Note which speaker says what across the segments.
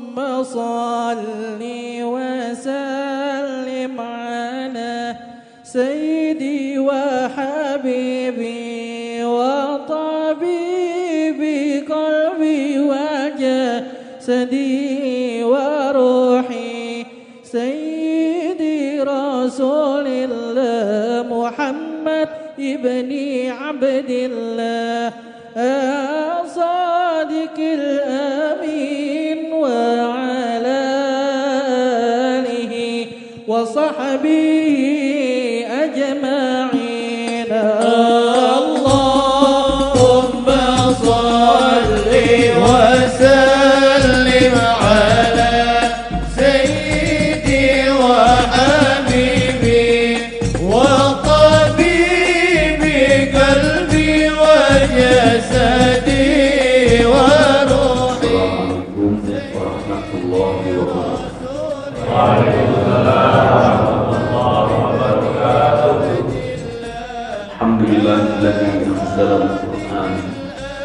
Speaker 1: صل وسلم على سيدي وحبيبي وطبيبي قلبي وجسدي وروحي سيدي رسول الله محمد ابن عبد الله صادق الأمين وعلى آله وصحبه أجمعين اللهم صل وسلم على سيدي وحبيبي وطبيبي قلبي وجسدي وروحي.
Speaker 2: Assalamualaikum warahmatullahi wabarakatuh. Alhamdulillahilladzi anzala al-Qur'an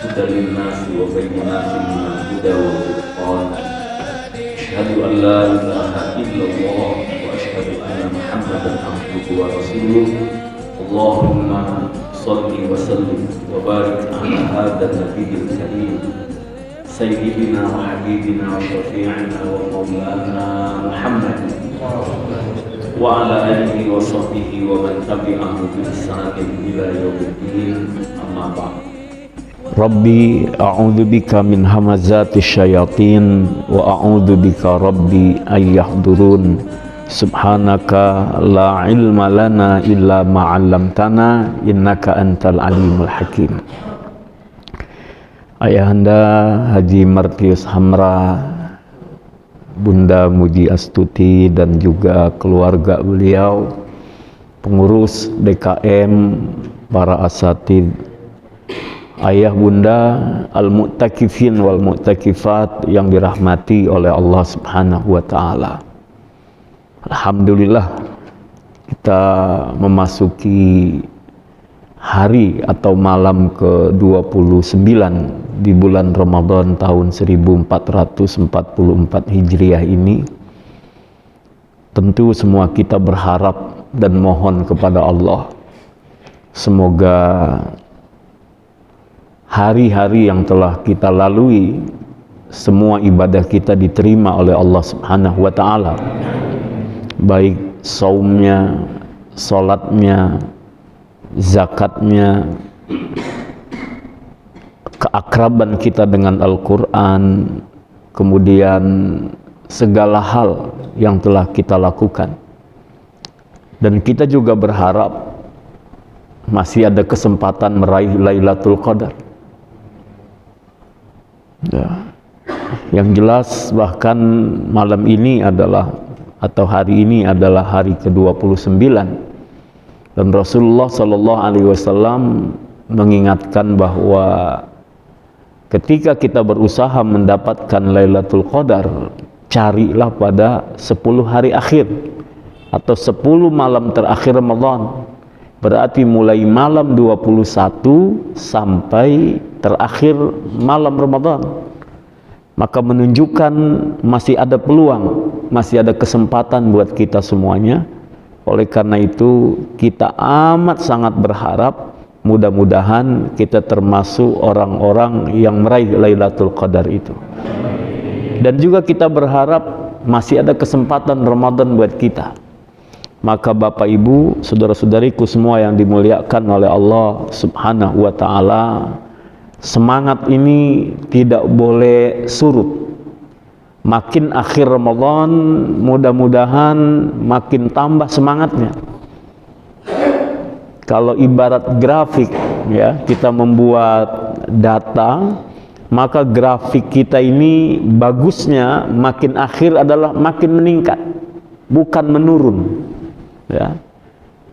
Speaker 2: hudan lin-nasi wa bayyinatin minal huda wal furqan. Asyhadu an la ilaha illallah wa asyhadu anna Muhammadan abduhu wa rasuluh. Allahumma shalli wa sallim wa barik ala hadzal nabiyil karim sayyidina wa habibina wa syafi'ina wa maulana Muhammad wa ala alihi wa sahbihi wa man tabi'ahu bi ihsanin ila yaumiddin, amma ba'd. Rabbi a'udzu bika min hamazati syayatin wa a'udzu bika rabbi ay yahdurun. Subhanaka la ilma lana illa ma 'allamtana innaka antal alimul hakim. Ayahanda Haji Martius Hamra, Bunda Muji Astuti dan juga keluarga beliau, pengurus DKM, para asatid, ayah bunda al-mu'takifin wal mu'takifat yang dirahmati oleh Allah Subhanahu wa taala. Alhamdulillah kita memasuki hari atau malam ke-29 di bulan Ramadan tahun 1444 Hijriah ini. Tentu semua kita berharap dan mohon kepada Allah, semoga hari-hari yang telah kita lalui, semua ibadah kita diterima oleh Allah Subhanahu wa taala, baik saumnya, salatnya, zakatnya, keakraban kita dengan Al-Quran, kemudian segala hal yang telah kita lakukan. Dan kita juga berharap masih ada kesempatan meraih Lailatul Qadar. Ya. Yang jelas bahkan malam ini adalah, atau hari ini adalah hari ke-29, dan Rasulullah Shallallahu Alaihi Wasallam mengingatkan bahwa ketika kita berusaha mendapatkan Lailatul Qadar, carilah pada 10 hari akhir atau 10 malam terakhir Ramadan. Berarti mulai malam 21 sampai terakhir malam Ramadan. Maka menunjukkan masih ada peluang, masih ada kesempatan buat kita semuanya. Oleh karena itu kita amat sangat berharap mudah-mudahan kita termasuk orang-orang yang meraih Lailatul Qadar itu. Dan juga kita berharap masih ada kesempatan Ramadan buat kita. Maka Bapak Ibu, saudara-saudariku semua yang dimuliakan oleh Allah Subhanahu wa taala, semangat ini tidak boleh surut. Makin akhir Ramadan, mudah-mudahan makin tambah semangatnya. Kalau ibarat grafik, ya, kita membuat data, maka grafik kita ini bagusnya makin akhir adalah makin meningkat, bukan menurun.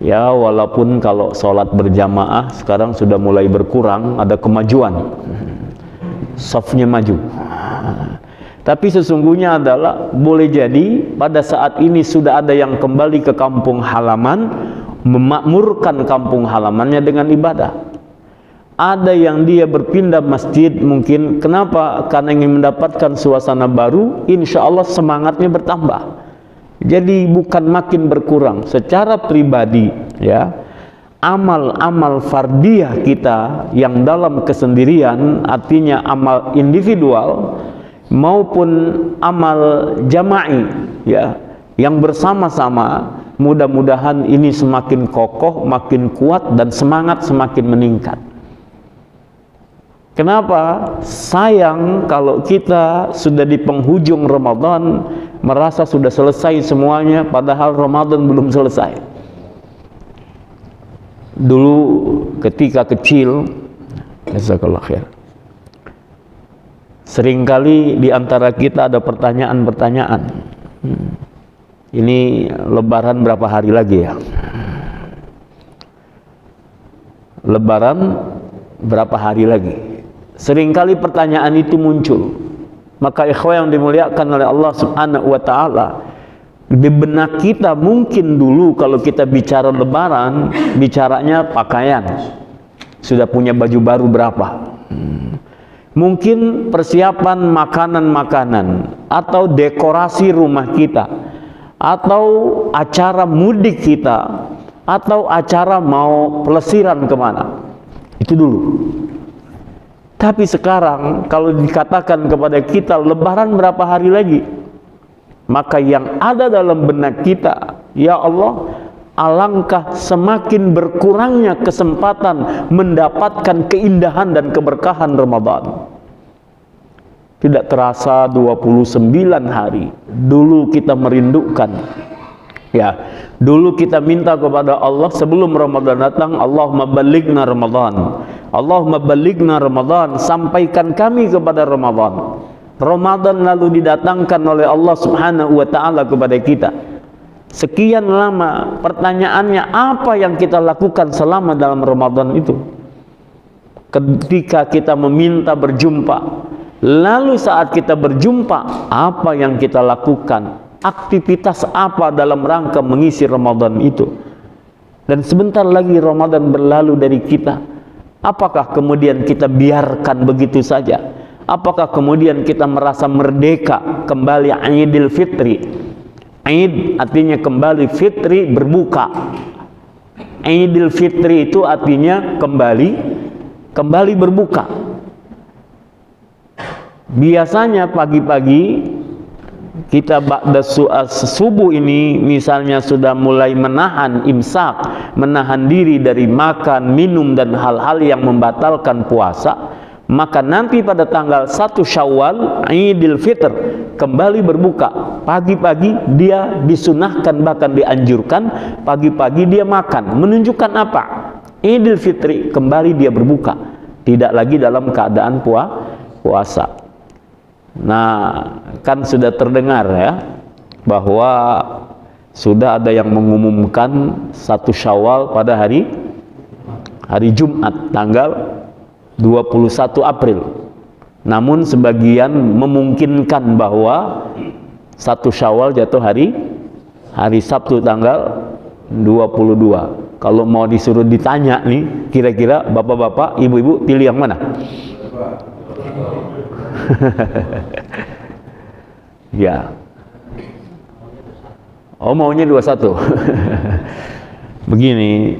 Speaker 2: Ya, walaupun kalau sholat berjamaah sekarang sudah mulai berkurang, ada kemajuan, softnya maju. Tapi sesungguhnya adalah boleh jadi pada saat ini sudah ada yang kembali ke kampung halaman, memakmurkan kampung halamannya dengan ibadah. Ada yang dia berpindah masjid mungkin, kenapa? Karena ingin mendapatkan suasana baru, insya Allah semangatnya bertambah. Jadi bukan makin berkurang. Secara pribadi ya, amal-amal fardiyah kita yang dalam kesendirian, artinya amal individual maupun amal jama'i ya, yang bersama-sama, mudah-mudahan ini semakin kokoh, makin kuat, dan semangat semakin meningkat. Kenapa? Sayang kalau kita sudah di penghujung Ramadan merasa sudah selesai semuanya, padahal Ramadan belum selesai. Dulu ketika kecil, jazakallah khair, seringkali di antara kita ada pertanyaan-pertanyaan. Ini Lebaran berapa hari lagi ya? Lebaran berapa hari lagi? Seringkali pertanyaan itu muncul. Maka ikhwah yang dimuliakan oleh Allah Subhanahu wa taala, di benak kita mungkin dulu kalau kita bicara Lebaran, bicaranya pakaian. Sudah punya baju baru berapa? Mungkin persiapan makanan-makanan atau dekorasi rumah kita, atau acara mudik kita, atau acara mau pelesiran kemana. Itu dulu. Tapi sekarang kalau dikatakan kepada kita Lebaran berapa hari lagi, maka yang ada dalam benak kita, ya Allah, alangkah semakin berkurangnya kesempatan mendapatkan keindahan dan keberkahan Ramadan. Tidak terasa 29 hari. Dulu kita merindukan. Ya, dulu kita minta kepada Allah sebelum Ramadan datang, Allahumma balighna Ramadan. Allahumma balighna Ramadan, sampaikan kami kepada Ramadan. Ramadan lalu didatangkan oleh Allah Subhanahu wa taala kepada kita. Sekian lama, pertanyaannya apa yang kita lakukan selama dalam Ramadan itu? Ketika kita meminta berjumpa, lalu saat kita berjumpa, apa yang kita lakukan? Aktivitas apa dalam rangka mengisi Ramadan itu? Dan sebentar lagi Ramadan berlalu dari kita. Apakah kemudian kita biarkan begitu saja? Apakah kemudian kita merasa merdeka kembali Idul Fitri? Id artinya kembali, fitri berbuka. Idul Fitri itu artinya kembali berbuka. Biasanya pagi-pagi kita ba'da subuh ini misalnya sudah mulai menahan imsak, menahan diri dari makan, minum dan hal-hal yang membatalkan puasa, maka nanti pada tanggal 1 Syawal, Idul Fitr, kembali berbuka. Pagi-pagi dia disunahkan, bahkan dianjurkan, pagi-pagi dia makan. Menunjukkan apa? Idul Fitri, kembali dia berbuka. Tidak lagi dalam keadaan puasa. Nah, kan sudah terdengar ya, bahwa sudah ada yang mengumumkan 1 Syawal pada hari Jumat, tanggal 21 April. Namun sebagian memungkinkan bahwa 1 Syawal jatuh hari Sabtu tanggal 22. Kalau mau disuruh ditanya nih, kira-kira bapak-bapak, ibu-ibu pilih yang mana? Ya. Oh, maunya 21. Begini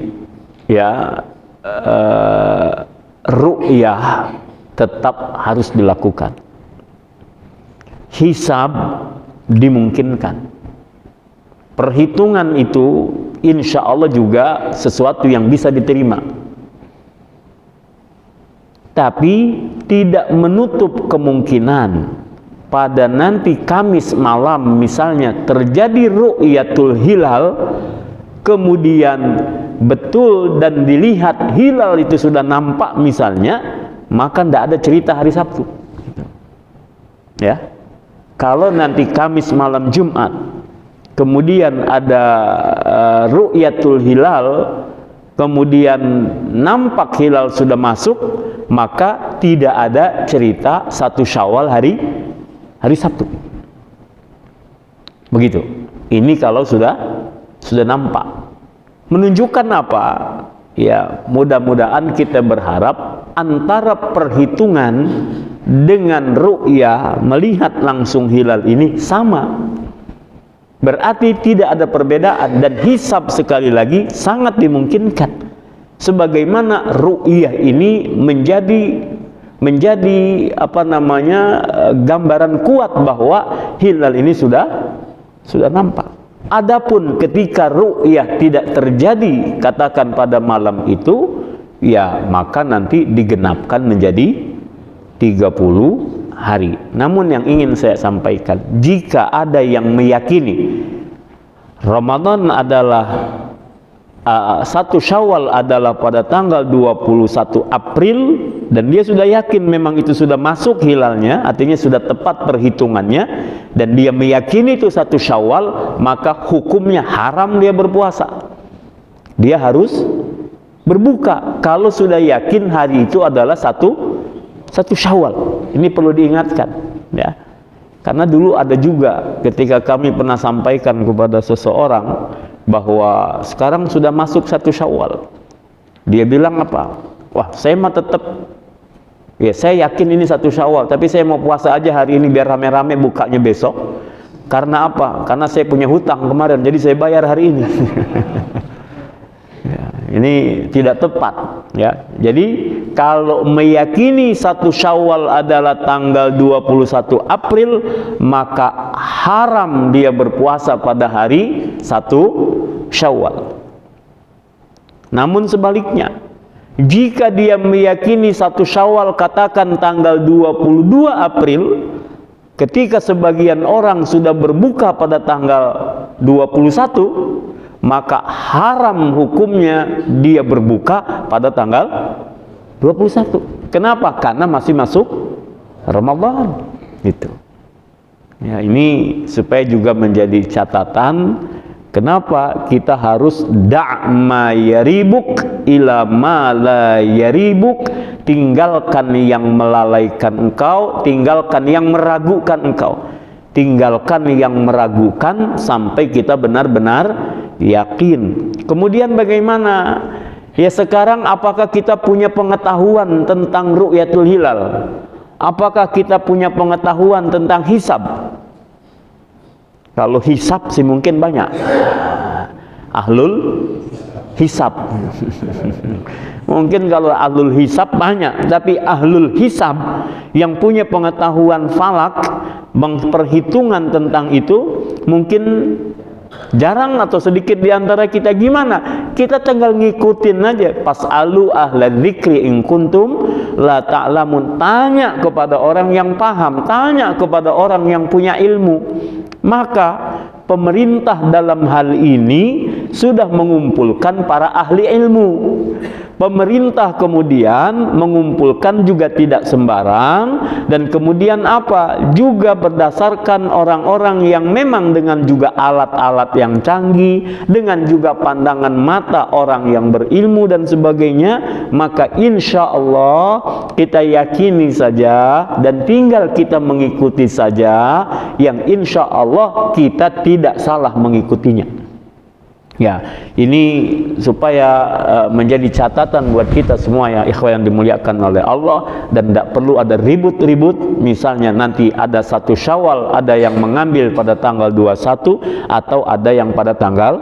Speaker 2: ya, ru'yah tetap harus dilakukan. Hisab dimungkinkan. Perhitungan itu insya Allah juga sesuatu yang bisa diterima. Tapi tidak menutup kemungkinan pada nanti Kamis malam misalnya terjadi ru'yatul hilal, kemudian betul dan dilihat hilal itu sudah nampak misalnya, maka tidak ada cerita hari Sabtu. Ya, kalau nanti Kamis malam Jumat kemudian ada ru'yatul hilal, kemudian nampak hilal sudah masuk, maka tidak ada cerita 1 Syawal hari Sabtu. Begitu. Ini kalau sudah nampak. Menunjukkan apa? Ya, mudah-mudahan kita berharap antara perhitungan dengan ru'yah melihat langsung hilal ini sama. Berarti tidak ada perbedaan, dan hisab sekali lagi sangat dimungkinkan. Sebagaimana ru'yah ini menjadi gambaran kuat bahwa hilal ini sudah nampak. Adapun ketika ru'yah tidak terjadi, katakan pada malam itu, ya maka nanti digenapkan menjadi 30 hari. Namun yang ingin saya sampaikan, jika ada yang meyakini Ramadan adalah 1 Syawal adalah pada tanggal 21 April, dan dia sudah yakin memang itu sudah masuk hilalnya, artinya sudah tepat perhitungannya, dan dia meyakini itu 1 Syawal, maka hukumnya haram dia berpuasa. Dia harus berbuka kalau sudah yakin hari itu adalah 1 Syawal. Ini perlu diingatkan, ya. Karena dulu ada juga ketika kami pernah sampaikan kepada seseorang bahwa sekarang sudah masuk 1 Syawal. Dia bilang apa? Wah, saya mah tetap, ya saya yakin ini 1 Syawal, tapi saya mau puasa aja hari ini biar rame-rame bukanya besok. Karena apa? Karena saya punya hutang kemarin, jadi saya bayar hari ini. Ya, ini tidak tepat, ya. Jadi kalau meyakini 1 Syawal adalah tanggal 21 April, maka haram dia berpuasa pada hari 1 Syawal. Namun sebaliknya, jika dia meyakini 1 Syawal katakan tanggal 22 April, ketika sebagian orang sudah berbuka pada tanggal 21, maka haram hukumnya dia berbuka pada tanggal 21. Kenapa? Karena masih masuk Ramadan. Itu. Ya, ini supaya juga menjadi catatan kenapa kita harus da'ma yaribuk ila ma la yaribuk, tinggalkan yang melalaikan engkau, tinggalkan yang meragukan engkau. Tinggalkan yang meragukan sampai kita benar-benar yakin. Kemudian bagaimana? Ya sekarang apakah kita punya pengetahuan tentang ru'yatul hilal? Apakah kita punya pengetahuan tentang hisab? Kalau hisab sih mungkin banyak. Ahlul hisab. Mungkin kalau ahlul hisab banyak, tapi ahlul hisab yang punya pengetahuan falak, perhitungan tentang itu mungkin jarang atau sedikit di antara kita. Gimana? Kita tinggal ngikutin aja. Pas'alu ahla dzikri in kuntum la ta'lamun. Tanya kepada orang yang paham, tanya kepada orang yang punya ilmu. Maka pemerintah dalam hal ini sudah mengumpulkan para ahli ilmu. Pemerintah kemudian mengumpulkan juga tidak sembarang, dan kemudian apa? Juga berdasarkan orang-orang yang memang dengan juga alat-alat yang canggih, dengan juga pandangan mata orang yang berilmu dan sebagainya. Maka insya Allah kita yakini saja dan tinggal kita mengikuti saja, yang insya Allah kita tidak salah mengikutinya. Ya, ini supaya menjadi catatan buat kita semua ya ikhwan yang dimuliakan oleh Allah, dan tidak perlu ada ribut-ribut. Misalnya nanti ada 1 Syawal, ada yang mengambil pada tanggal 21 atau ada yang pada tanggal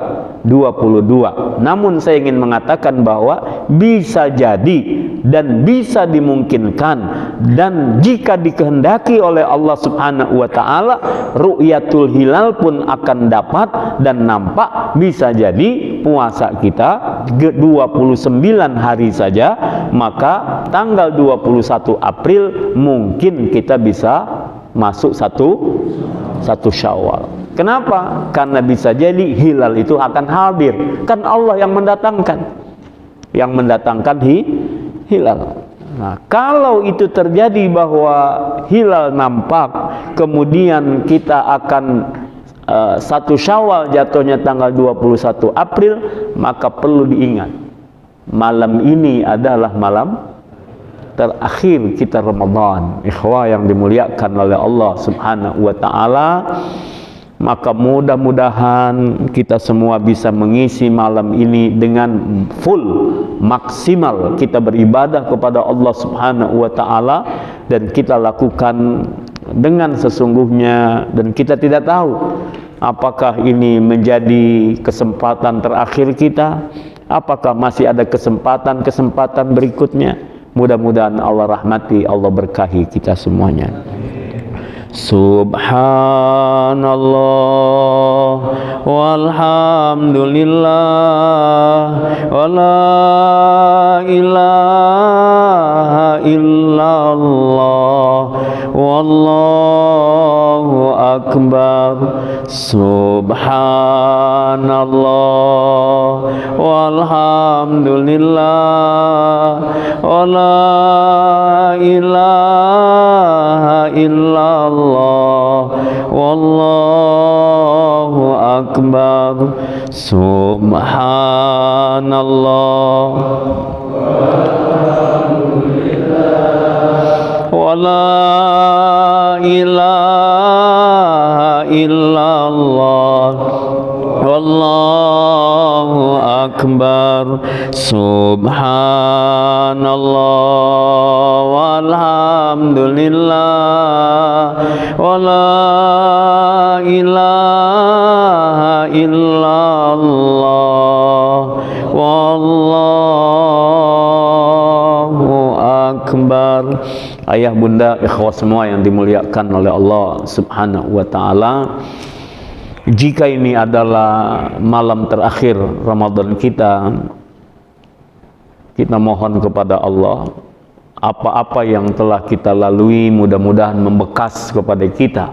Speaker 2: 22. Namun saya ingin mengatakan bahwa bisa jadi dan bisa dimungkinkan, dan jika dikehendaki oleh Allah Subhanahu wa taala, ru'yatul hilal pun akan dapat dan nampak. Bisa jadi puasa kita 29 hari saja, maka tanggal 21 April mungkin kita bisa masuk 1 Syawal. Kenapa? Karena bisa jadi hilal itu akan hadir. Kan Allah yang mendatangkan. Yang mendatangkan hilal. Nah, kalau itu terjadi bahwa hilal nampak, kemudian kita akan 1 Syawal jatuhnya tanggal 21 April, maka perlu diingat, malam ini adalah malam terakhir kita Ramadan. Ikhwah yang dimuliakan oleh Allah Subhanahu wa taala, Maka mudah-mudahan kita semua bisa mengisi malam ini dengan full, maksimal kita beribadah kepada Allah Subhanahu wa ta'ala, dan kita lakukan dengan sesungguhnya, dan kita tidak tahu apakah ini menjadi kesempatan terakhir kita, apakah masih ada kesempatan berikutnya. Mudah-mudahan Allah rahmati, Allah berkahi kita semuanya. Subhanallah walhamdulillah wa la ilaha illallah wallahu akbar. Subhanallah walhamdulillah wa la ilaha illallah wallahu akbar. Subhanallah wa la ilaha illallah wallahu akbar. Subhanallah walhamdulillah wa la ilaha illallah wallahu akbar. Ayah bunda ikhwah semua yang dimuliakan oleh Allah Subhanahu wa ta'ala, jika ini adalah malam terakhir Ramadan kita mohon kepada Allah, apa-apa yang telah kita lalui mudah-mudahan membekas kepada kita.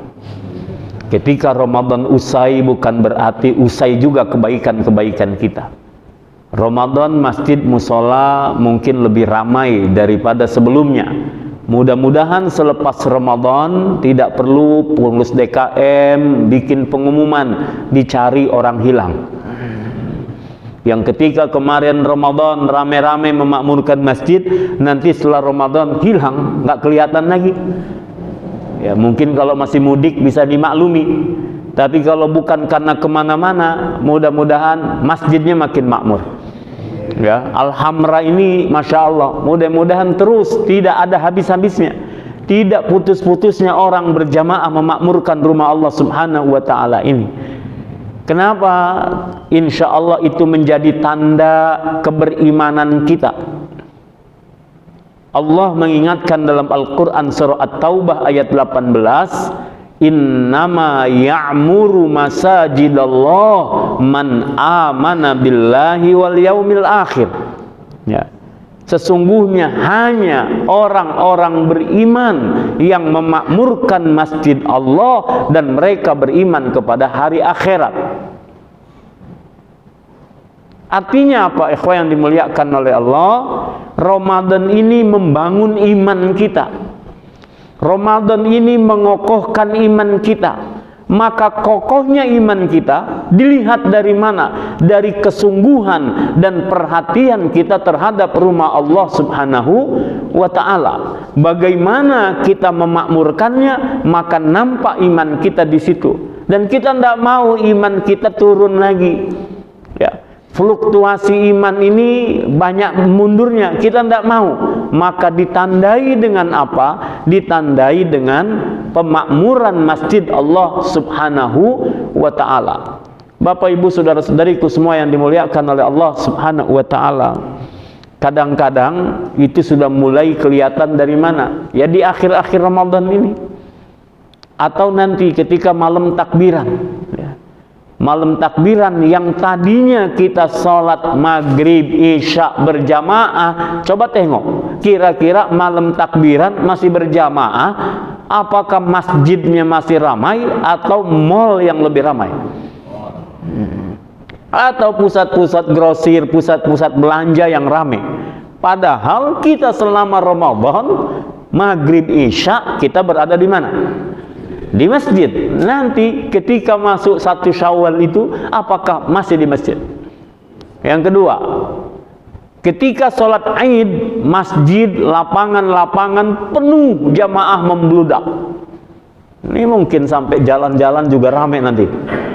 Speaker 2: Ketika Ramadan usai bukan berarti usai juga kebaikan-kebaikan kita. Ramadan masjid musola mungkin lebih ramai daripada sebelumnya. Mudah-mudahan selepas Ramadan tidak perlu pengurus DKM bikin pengumuman dicari orang hilang. Yang ketika kemarin Ramadan rame-rame memakmurkan masjid, nanti setelah Ramadan hilang, nggak kelihatan lagi. Ya mungkin kalau masih mudik bisa dimaklumi, tapi kalau bukan karena kemana-mana, mudah-mudahan masjidnya makin makmur. Ya, Alhamra ini Masya Allah, mudah-mudahan terus tidak ada habis-habisnya, tidak putus-putusnya orang berjamaah memakmurkan rumah Allah Subhanahu wa ta'ala ini. Kenapa? Insya Allah itu menjadi tanda keberimanan kita. Allah mengingatkan dalam Al-Quran surah At-Taubah ayat 18, innama ya'muru masajidallah man amana billahi wal yaumil akhir. Ya. Sesungguhnya hanya orang-orang beriman yang memakmurkan masjid Allah dan mereka beriman kepada hari akhirat. Artinya apa ikhwah yang dimuliakan oleh Allah? Ramadan ini membangun iman kita. Ramadan ini mengokohkan iman kita. Maka kokohnya iman kita dilihat dari mana? Dari kesungguhan dan perhatian kita terhadap rumah Allah Subhanahu wa ta'ala. Bagaimana kita memakmurkannya, maka nampak iman kita di situ. Dan kita tidak mau iman kita turun lagi. Ya. Fluktuasi iman ini banyak mundurnya, kita tidak mau. Maka ditandai dengan apa? Ditandai dengan pemakmuran masjid Allah Subhanahu wa ta'ala. Bapak ibu saudara-saudariku semua yang dimuliakan oleh Allah Subhanahu wa ta'ala, kadang-kadang itu sudah mulai kelihatan dari mana? Ya di akhir-akhir Ramadan ini, atau nanti ketika malam takbiran. Malam takbiran yang tadinya kita sholat maghrib isya berjamaah, coba tengok kira-kira malam takbiran masih berjamaah, apakah masjidnya masih ramai atau mall yang lebih ramai, atau pusat-pusat grosir, pusat-pusat belanja yang ramai. Padahal kita selama Ramadan maghrib isya kita berada di mana? Di masjid. Nanti ketika masuk 1 Syawal itu apakah masih di masjid? Yang kedua, ketika sholat Id, masjid, lapangan-lapangan penuh jamaah membludak. Ini mungkin sampai jalan-jalan juga ramai nanti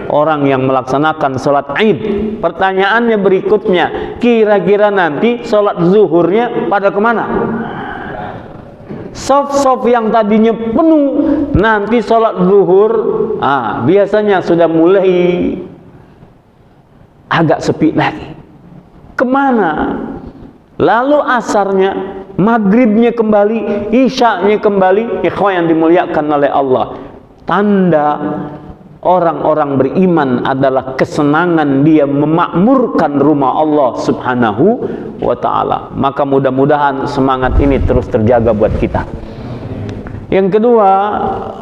Speaker 2: orang yang melaksanakan sholat Id. Pertanyaannya berikutnya, kira-kira nanti sholat zuhurnya pada kemana? Sof-sof yang tadinya penuh, nanti sholat zuhur biasanya sudah mulai agak sepi lagi. Kemana? Lalu asarnya, maghribnya kembali, isya'nya kembali. Ikhwan yang dimuliakan oleh Allah, tanda orang-orang beriman adalah kesenangan dia memakmurkan rumah Allah subhanahu wa ta'ala. Maka mudah-mudahan semangat ini terus terjaga buat kita. Yang kedua,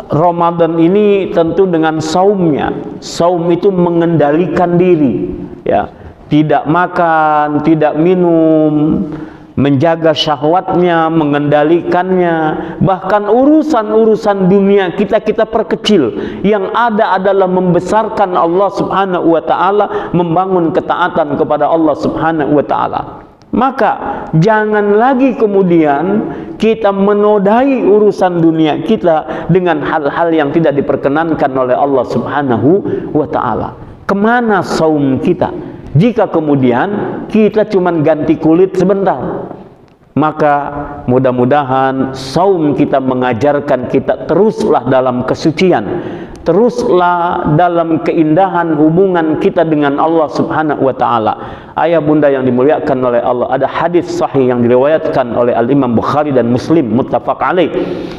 Speaker 2: Ramadan ini tentu dengan saumnya. Saum itu mengendalikan diri, ya. Tidak makan, tidak minum, menjaga syahwatnya, mengendalikannya. Bahkan urusan-urusan dunia kita perkecil. Yang ada adalah membesarkan Allah subhanahu wa ta'ala, membangun ketaatan kepada Allah subhanahu wa ta'ala. Maka jangan lagi kemudian kita menodai urusan dunia kita dengan hal-hal yang tidak diperkenankan oleh Allah subhanahu wa ta'ala. Kemana saum kita? Jika kemudian kita cuma ganti kulit sebentar, maka mudah-mudahan saum kita mengajarkan kita teruslah dalam kesucian, teruslah dalam keindahan hubungan kita dengan Allah subhanahu wa ta'ala. Ayah bunda yang dimuliakan oleh Allah, ada hadis sahih yang diriwayatkan oleh Al-Imam Bukhari dan Muslim, muttafaq alaih,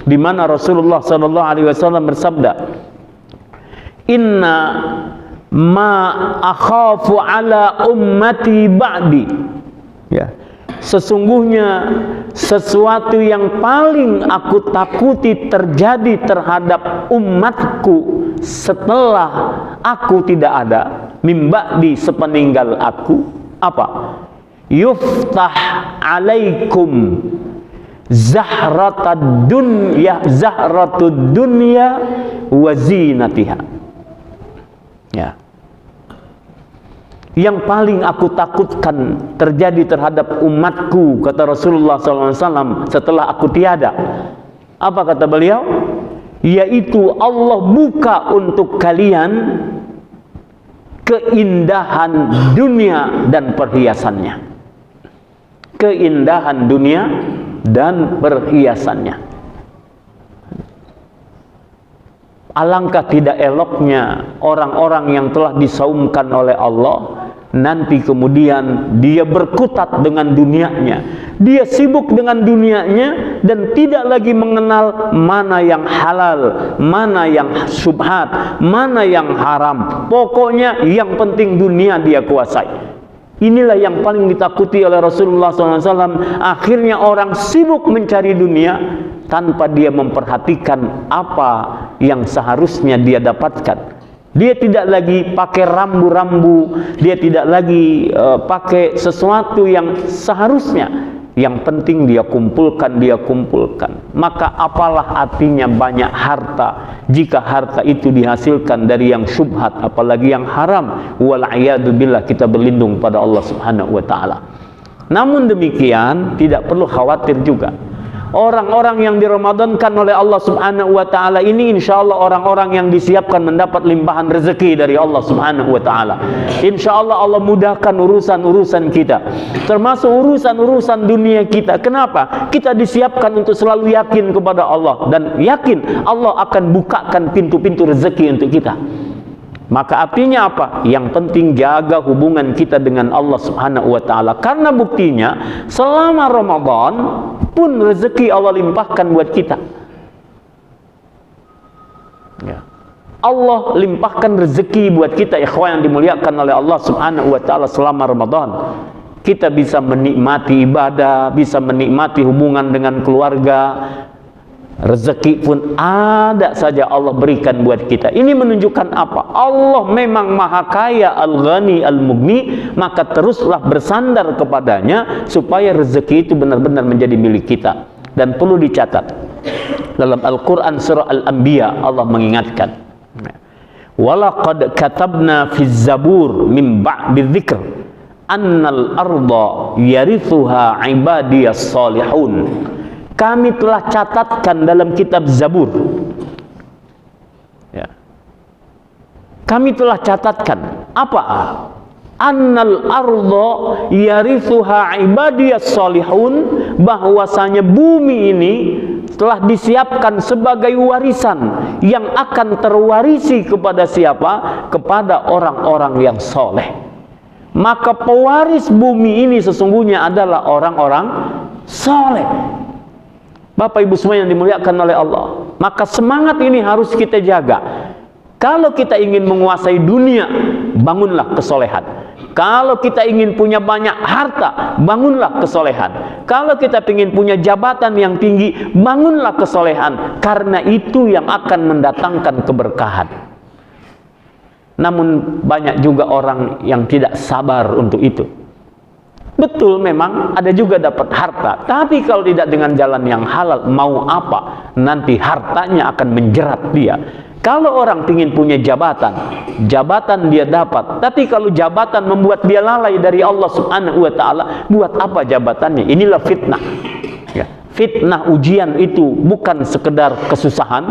Speaker 2: di mana Rasulullah SAW bersabda, "Inna ma akhafu ala ummati ba'di." Ya, sesungguhnya sesuatu yang paling aku takuti terjadi terhadap umatku setelah aku tidak ada, mim ba'di, sepeninggal aku, apa? Yuftah alaikum zahratud dunya wa zinatiha. Ya. Yang paling aku takutkan terjadi terhadap umatku, kata Rasulullah SAW, setelah aku tiada. Apa kata beliau? Yaitu Allah buka untuk kalian keindahan dunia dan perhiasannya. Keindahan dunia dan perhiasannya. Alangkah tidak eloknya orang-orang yang telah disaumkan oleh Allah, nanti kemudian dia berkutat dengan dunianya, dia sibuk dengan dunianya dan tidak lagi mengenal mana yang halal, mana yang syubhat, mana yang haram. Pokoknya yang penting dunia dia kuasai. Inilah yang paling ditakuti oleh Rasulullah SAW. Akhirnya orang sibuk mencari dunia tanpa dia memperhatikan apa yang seharusnya dia dapatkan. Dia tidak lagi pakai rambu-rambu, dia tidak lagi pakai sesuatu yang seharusnya. Yang penting dia kumpulkan. Maka apalah artinya banyak harta jika harta itu dihasilkan dari yang syubhat, apalagi yang haram. Wal'iyadu billah, kita berlindung pada Allah subhanahu wa ta'ala. Namun demikian tidak perlu khawatir juga. Orang-orang yang diramadankan oleh Allah subhanahu wa ta'ala ini insya Allah orang-orang yang disiapkan mendapat limpahan rezeki dari Allah subhanahu wa ta'ala. Insya Allah Allah mudahkan urusan-urusan kita, termasuk urusan-urusan dunia kita. Kenapa? Kita disiapkan untuk selalu yakin kepada Allah, dan yakin Allah akan bukakan pintu-pintu rezeki untuk kita. Maka artinya apa? Yang penting jaga hubungan kita dengan Allah subhanahu wa ta'ala. Karena buktinya selama Ramadan pun rezeki Allah limpahkan buat kita. Ya. Allah limpahkan rezeki buat kita, ikhwan yang dimuliakan oleh Allah subhanahu wa ta'ala selama Ramadan. Kita bisa menikmati ibadah, bisa menikmati hubungan dengan keluarga. Rezeki pun ada saja Allah berikan buat kita. Ini menunjukkan apa? Allah memang maha kaya, al-ghani, al-mughni. Maka teruslah bersandar kepadanya supaya rezeki itu benar-benar menjadi milik kita. Dan perlu dicatat, dalam Al-Quran surah Al-Anbiya Allah mengingatkan, walaqad katabna fi zabur min ba'di dzikr annal arda yarithuha ibadiyas salihun. Kami telah catatkan dalam kitab Zabur Ya. Kami telah catatkan apa? Annal ardo yarithuha ibadiyas salihun, bahwasanya bumi ini telah disiapkan sebagai warisan yang akan terwarisi kepada siapa? Kepada orang-orang yang soleh. Maka pewaris bumi ini sesungguhnya adalah orang-orang soleh. Bapak Ibu semua yang dimuliakan oleh Allah, maka semangat ini harus kita jaga. Kalau kita ingin menguasai dunia, bangunlah kesolehan. Kalau kita ingin punya banyak harta, bangunlah kesolehan. Kalau kita ingin punya jabatan yang tinggi, bangunlah kesolehan. Karena itu yang akan mendatangkan keberkahan. Namun banyak juga orang yang tidak sabar untuk itu. Betul, memang ada juga dapat harta, tapi kalau tidak dengan jalan yang halal, mau apa? Nanti hartanya akan menjerat dia. Kalau orang ingin punya jabatan, jabatan dia dapat. Tapi kalau jabatan membuat dia lalai dari Allah Subhanahu wa ta'ala, buat apa jabatannya? Inilah fitnah. Ya. Fitnah ujian itu bukan sekedar kesusahan,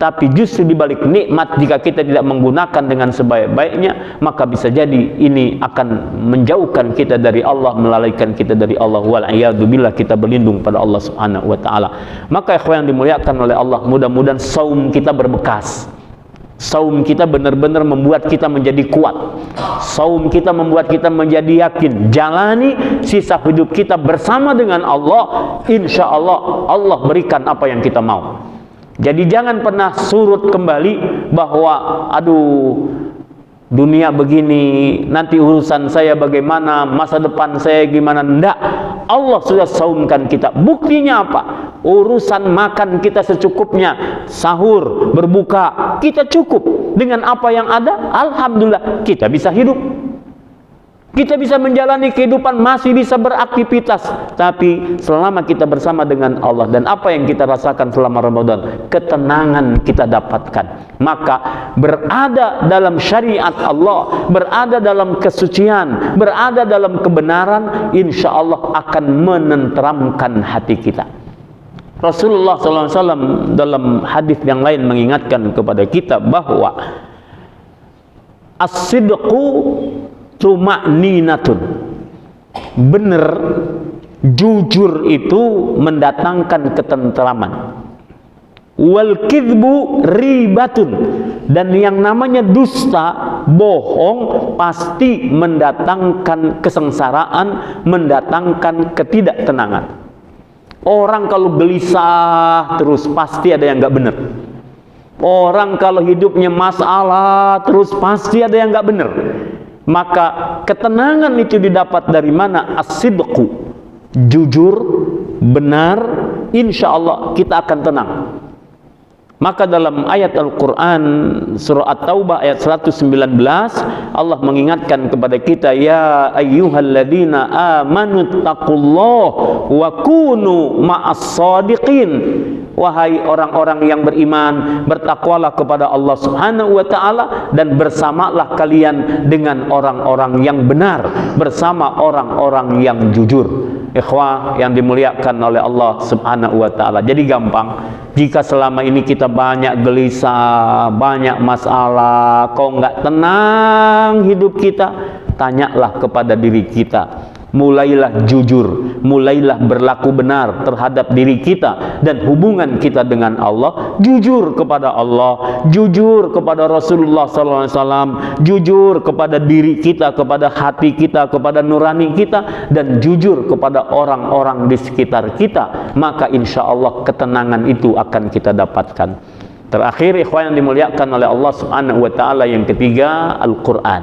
Speaker 2: tapi justru dibalik nikmat. Jika kita tidak menggunakan dengan sebaik-baiknya, maka bisa jadi ini akan menjauhkan kita dari Allah, melalaikan kita dari Allah. Wal'iyadzubillah, kita berlindung pada Allah Subhanahu wa ta'ala. Maka ikhwan yang dimuliakan oleh Allah, mudah-mudahan saum kita berbekas. Saum kita benar-benar membuat kita menjadi kuat. Saum kita membuat kita menjadi yakin. Jalani sisa hidup kita bersama dengan Allah. Insya Allah, Allah berikan apa yang kita mau. Jadi jangan pernah surut kembali bahwa aduh, dunia begini, nanti urusan saya bagaimana, masa depan saya gimana. Enggak, Allah sudah saumkan kita. Buktinya apa? Urusan makan kita secukupnya, sahur, berbuka, kita cukup dengan apa yang ada. Alhamdulillah, kita bisa hidup. Kita bisa menjalani kehidupan, masih bisa beraktivitas. Tapi selama kita bersama dengan Allah, dan apa yang kita rasakan selama Ramadan, ketenangan kita dapatkan. Maka berada dalam syariat Allah, berada dalam kesucian, berada dalam kebenaran, insya Allah akan menenteramkan hati kita. Rasulullah SAW dalam hadis yang lain mengingatkan kepada kita bahwa as-sidqu tuma'ninatun, benar, jujur itu mendatangkan ketenteraman. Wal kidbu ribatun, dan yang namanya dusta, bohong, pasti mendatangkan kesengsaraan, mendatangkan ketidaktenangan. Orang kalau gelisah terus, pasti ada yang nggak benar. Orang kalau hidupnya masalah terus, pasti ada yang nggak benar. Maka ketenangan itu didapat dari mana? As-sidqu, jujur, benar, insya Allah kita akan tenang. Maka dalam ayat Al-Quran surah At-Taubah ayat 119, Allah mengingatkan kepada kita, ya ayyuhalladzina amanu taqullah wa kunu ma'as sadiqin. Wahai orang-orang yang beriman, bertakwalah kepada Allah Subhanahu wa ta'ala, dan bersamalah kalian dengan orang-orang yang benar, bersama orang-orang yang jujur. Ikhwah yang dimuliakan oleh Allah Subhanahu wa ta'ala. Jadi gampang, jika selama ini kita banyak gelisah, banyak masalah, kok nggak tenang hidup kita, tanyalah kepada diri kita. Mulailah jujur, mulailah berlaku benar terhadap diri kita dan hubungan kita dengan Allah. Jujur kepada Allah, jujur kepada Rasulullah SAW, jujur kepada diri kita, kepada hati kita, kepada nurani kita, dan jujur kepada orang-orang di sekitar kita. Maka insya Allah ketenangan itu akan kita dapatkan. Terakhir, ikhwan yang dimuliakan oleh Allah Subhanahu wa ta'ala, yang ketiga, Al-Quran.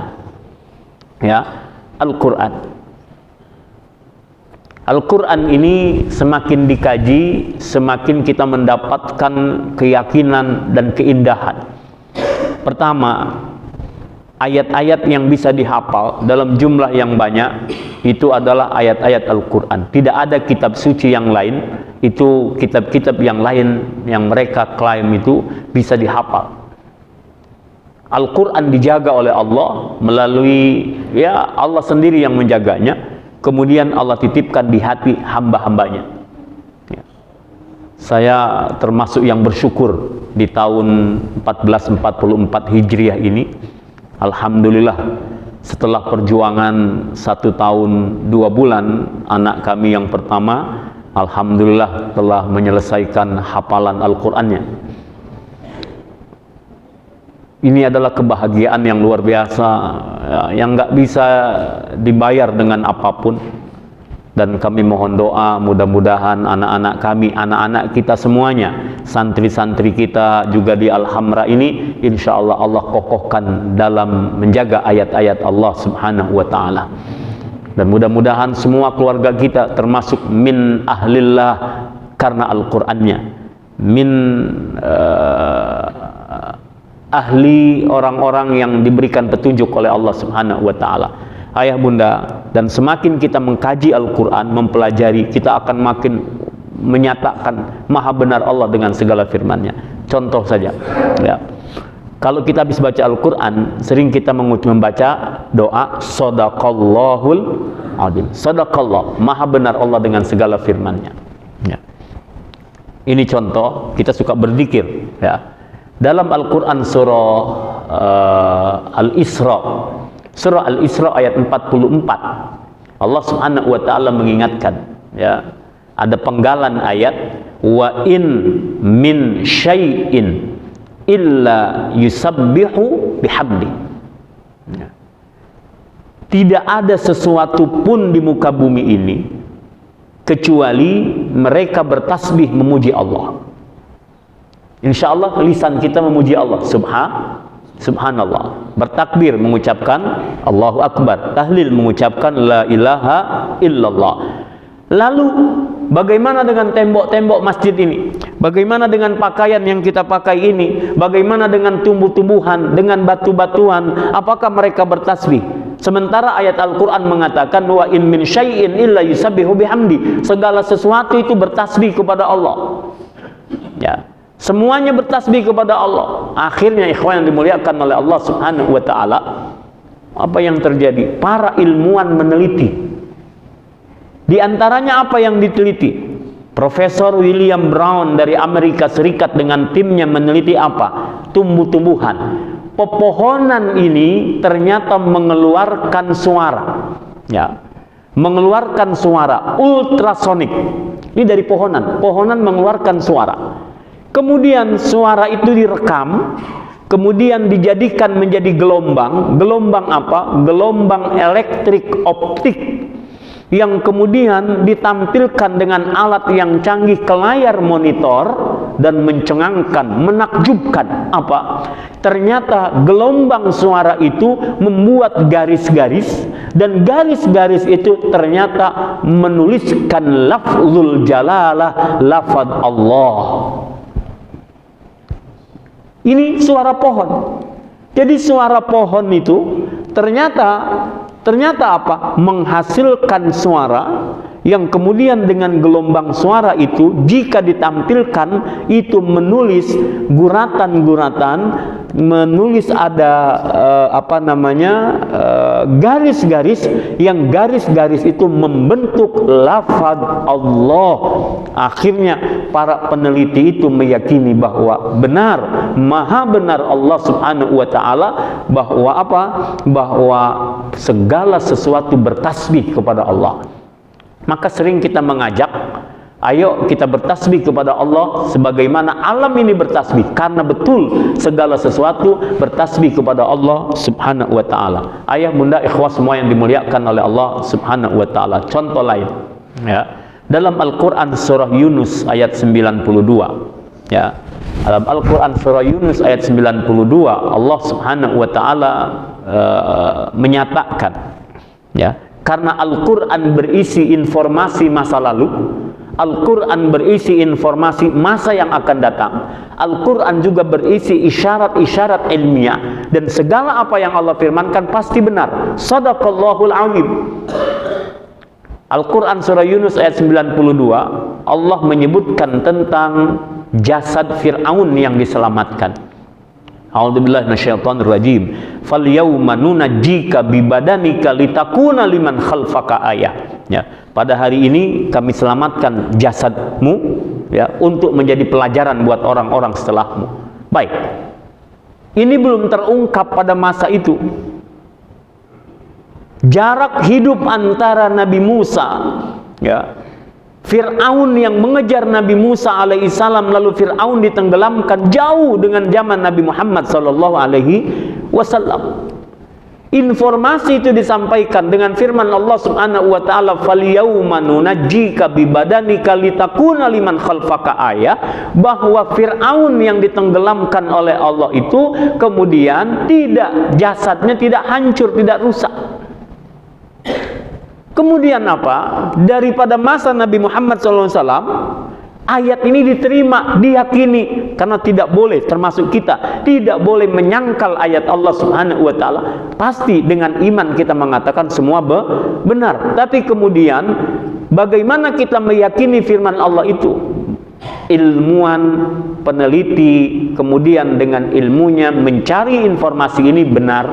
Speaker 2: Ya, Al-Quran. Al-Quran ini semakin dikaji, semakin kita mendapatkan keyakinan dan keindahan. Pertama, ayat-ayat yang bisa dihafal dalam jumlah yang banyak, itu adalah ayat-ayat Al-Quran. Tidak ada kitab suci yang lain, itu kitab-kitab yang lain yang mereka klaim itu bisa dihafal. Al-Quran dijaga oleh Allah melalui, ya, Allah sendiri yang menjaganya. Kemudian Allah titipkan di hati hamba-hambanya. Ya. Saya termasuk yang bersyukur di tahun 1444 Hijriah ini. Alhamdulillah, setelah perjuangan 1 tahun 2 bulan, anak kami yang pertama alhamdulillah telah menyelesaikan hafalan Al-Qur'annya. Ini adalah kebahagiaan yang luar biasa, yang nggak bisa dibayar dengan apapun. Dan kami mohon doa, mudah-mudahan anak-anak kami, anak-anak kita semuanya, santri-santri kita juga di Al-Hamra ini, insya Allah Allah kokohkan dalam menjaga ayat-ayat Allah Subhanahu wa Ta'ala. Dan mudah-mudahan semua keluarga kita termasuk min ahlillah karena Al-Qur'annya, min ahli orang-orang yang diberikan petunjuk oleh Allah Subhanahu wa Ta'ala. Ayah bunda, dan semakin kita mengkaji Al-Quran, mempelajari, kita akan makin menyatakan maha benar Allah dengan segala firman-Nya. Contoh saja, ya, kalau kita habis baca Al-Quran, sering kita membaca doa Sadaqallahul Azim. Sadaqallah, maha benar Allah dengan segala firman-Nya, ya. Ini contoh, kita suka berzikir, ya. Dalam Al-Quran surah Al-Isra, surah Al-Isra ayat 44, Allah Subhanahu wa Ta'ala mengingatkan, ya, ada penggalan ayat, wa in min syai'in illa yusabbihu bihamdi. Ya. Tidak ada sesuatu pun di muka bumi ini kecuali mereka bertasbih memuji Allah. Insya Allah lisan kita memuji Allah, subhanallah, bertakbir mengucapkan Allahu Akbar, tahlil mengucapkan la ilaha illallah. Lalu bagaimana dengan tembok-tembok masjid ini? Bagaimana dengan pakaian yang kita pakai ini? Bagaimana dengan tumbuh-tumbuhan, dengan batu-batuan? Apakah mereka bertasbih? Sementara ayat Al-Quran mengatakan wa in min syai'in illa yusabbihu bihamdi. Segala sesuatu itu bertasbih kepada Allah, ya. Semuanya bertasbih kepada Allah. Akhirnya ikhwan yang dimuliakan oleh Allah Subhanahu wa Ta'ala, apa yang terjadi? Para ilmuwan meneliti. Di antaranya apa yang diteliti? Profesor William Brown dari Amerika Serikat dengan timnya meneliti apa? Tumbuh-tumbuhan. Pepohonan ini ternyata mengeluarkan suara, ya. Mengeluarkan suara ultrasonik. Ini dari pohonan. Pohonan mengeluarkan suara. Kemudian suara itu direkam, kemudian dijadikan menjadi gelombang. Gelombang apa? Gelombang elektrik optik yang kemudian ditampilkan dengan alat yang canggih ke layar monitor dan mencengangkan, menakjubkan. Apa? Ternyata gelombang suara itu membuat garis-garis, dan garis-garis itu ternyata menuliskan lafzul jalalah, lafaz Allah. Ini suara pohon. Jadi suara pohon itu ternyata apa? Menghasilkan suara yang kemudian dengan gelombang suara itu jika ditampilkan itu menulis guratan-guratan, menulis ada garis-garis, yang garis-garis itu membentuk lafaz Allah. Akhirnya para peneliti itu meyakini bahwa benar, maha benar Allah Subhanahu wa Ta'ala, bahwa apa? Bahwa segala sesuatu bertasbih kepada Allah. Maka sering kita mengajak, ayo kita bertasbih kepada Allah sebagaimana alam ini bertasbih, karena betul segala sesuatu bertasbih kepada Allah Subhanahu wa Ta'ala. Ayah bunda ikhwah semua yang dimuliakan oleh Allah Subhanahu wa Ta'ala. Contoh lain, ya, dalam Al-Quran surah Yunus ayat 92, ya, dalam Al-Quran surah Yunus ayat 92 Allah Subhanahu wa Ta'ala menyatakan, ya, karena Al-Quran berisi informasi masa lalu, Al-Quran berisi informasi masa yang akan datang, Al-Quran juga berisi isyarat-isyarat ilmiah, dan segala apa yang Allah firmankan pasti benar. Sadaqallahul Azim. Al-Quran surah Yunus ayat 92, Allah menyebutkan tentang jasad Fir'aun yang diselamatkan. A'udzubillahi minasyaitonir rajim. Fal yauma nunajjika bibadanika litakuna liman khalfaka ayah. Ya, pada hari ini kami selamatkan jasadmu ya, untuk menjadi pelajaran buat orang-orang setelahmu. Baik, ini belum terungkap pada masa itu. Jarak hidup antara Nabi Musa, ya, Fir'aun yang mengejar Nabi Musa alaihissalam, lalu Fir'aun ditenggelamkan, jauh dengan zaman Nabi Muhammad sallallahu alaihi wasallam. Informasi itu disampaikan dengan firman Allah Subhanahu wa taala, "Falyauma nunajjika bibadanika litakuna liman khalfaka ayah," bahwa Firaun yang ditenggelamkan oleh Allah itu kemudian jasadnya tidak hancur, tidak rusak. Kemudian apa? Daripada masa Nabi Muhammad SAW, ayat ini diterima, diyakini, karena tidak boleh, termasuk kita, tidak boleh menyangkal ayat Allah Subhanahu wa taala. Pasti dengan iman kita mengatakan semua benar. Tapi kemudian bagaimana kita meyakini firman Allah itu? Ilmuwan, peneliti, kemudian dengan ilmunya mencari informasi ini benar.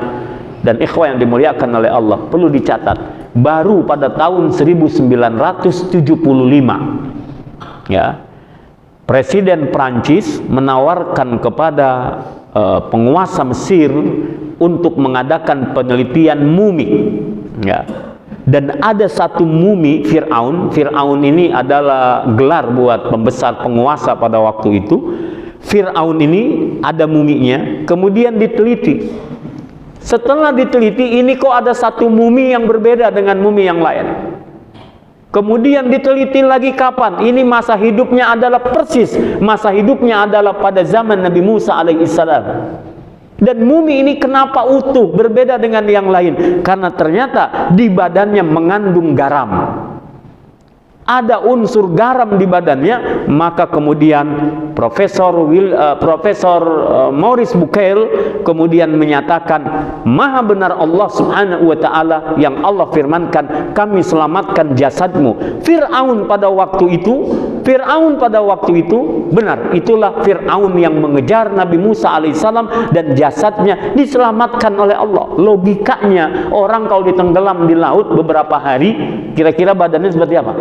Speaker 2: Dan ikhwah yang dimuliakan oleh Allah, perlu dicatat, baru pada tahun 1975 ya, Presiden Prancis menawarkan kepada penguasa Mesir untuk mengadakan penelitian mumi, ya. Dan ada satu mumi Fir'aun. Fir'aun ini adalah gelar buat pembesar penguasa pada waktu itu. Fir'aun ini ada muminya, kemudian diteliti. Setelah diteliti, ini kok ada satu mumi yang berbeda dengan mumi yang lain. Kemudian diteliti lagi kapan? Ini masa hidupnya adalah persis, masa hidupnya adalah pada zaman Nabi Musa alaihissalam. Dan mumi ini kenapa utuh, berbeda dengan yang lain? Karena ternyata di badannya mengandung garam. Ada unsur garam di badannya, maka kemudian Profesor Maurice Bucaille kemudian menyatakan, maha benar Allah Subhanahu wa taala yang Allah firmankan, kami selamatkan jasadmu. Fir'aun pada waktu itu benar, itulah Fir'aun yang mengejar Nabi Musa alaihissalam dan jasadnya diselamatkan oleh Allah. Logikanya, orang kalau ditenggelam di laut beberapa hari, kira-kira badannya seperti apa?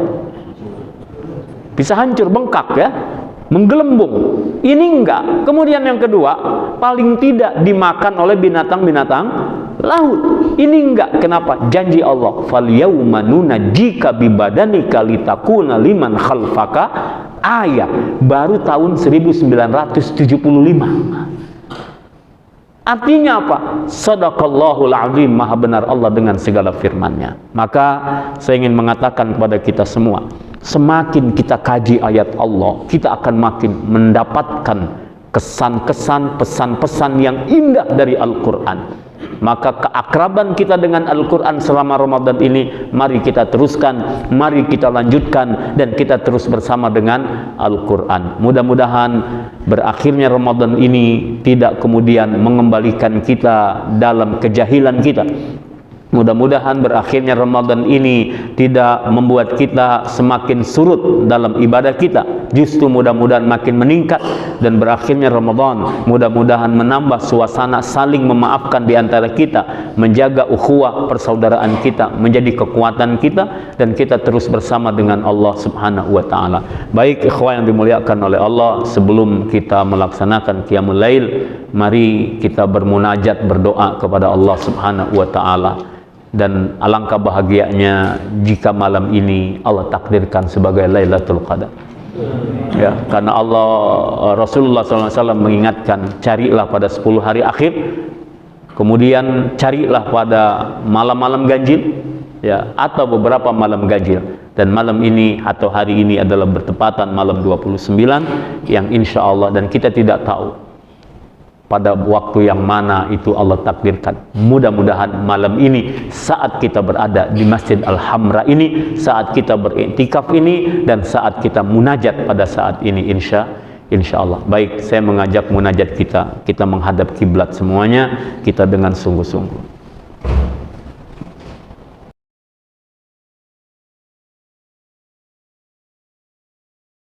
Speaker 2: Bisa hancur, bengkak ya, menggelembung. Ini enggak. Kemudian yang kedua, paling tidak dimakan oleh binatang-binatang laut. Ini enggak. Kenapa? Janji Allah, "Falyauma nunajjika bibadanika litakuna liman khalfaka ayat." Baru tahun 1975. Artinya apa? Shadaqallahul azim, maha benar Allah dengan segala firman-Nya. Maka saya ingin mengatakan kepada kita semua, semakin kita kaji ayat Allah, kita akan makin mendapatkan kesan-kesan, pesan-pesan yang indah dari Al-Quran. Maka keakraban kita dengan Al-Quran selama Ramadan ini, mari kita teruskan, mari kita lanjutkan, dan kita terus bersama dengan Al-Quran. Mudah-mudahan berakhirnya Ramadan ini tidak kemudian mengembalikan kita dalam kejahilan kita. Mudah-mudahan berakhirnya Ramadan ini tidak membuat kita semakin surut dalam ibadah kita, justru mudah-mudahan makin meningkat. Dan berakhirnya Ramadan mudah-mudahan menambah suasana saling memaafkan di antara kita, menjaga ukhuwah persaudaraan kita menjadi kekuatan kita, dan kita terus bersama dengan Allah Subhanahu wa taala. Baik ikhwah yang dimuliakan oleh Allah, sebelum kita melaksanakan qiyamul lail, mari kita bermunajat, berdoa kepada Allah Subhanahu wa taala. Dan alangkah bahagianya jika malam ini Allah takdirkan sebagai Lailatul Qadar. Ya, karena Rasulullah SAW mengingatkan, carilah pada 10 hari akhir, kemudian carilah pada malam-malam ganjil, ya, atau beberapa malam ganjil. Dan malam ini atau hari ini adalah bertepatan malam 29 yang insya Allah, dan kita tidak tahu pada waktu yang mana itu Allah takdirkan. Mudah-mudahan malam ini, saat kita berada di Masjid Al-Hamra ini, saat kita beriktikaf ini, dan saat kita munajat pada saat ini, insya Allah. Baik, saya mengajak munajat kita menghadap kiblat semuanya, kita dengan sungguh-sungguh.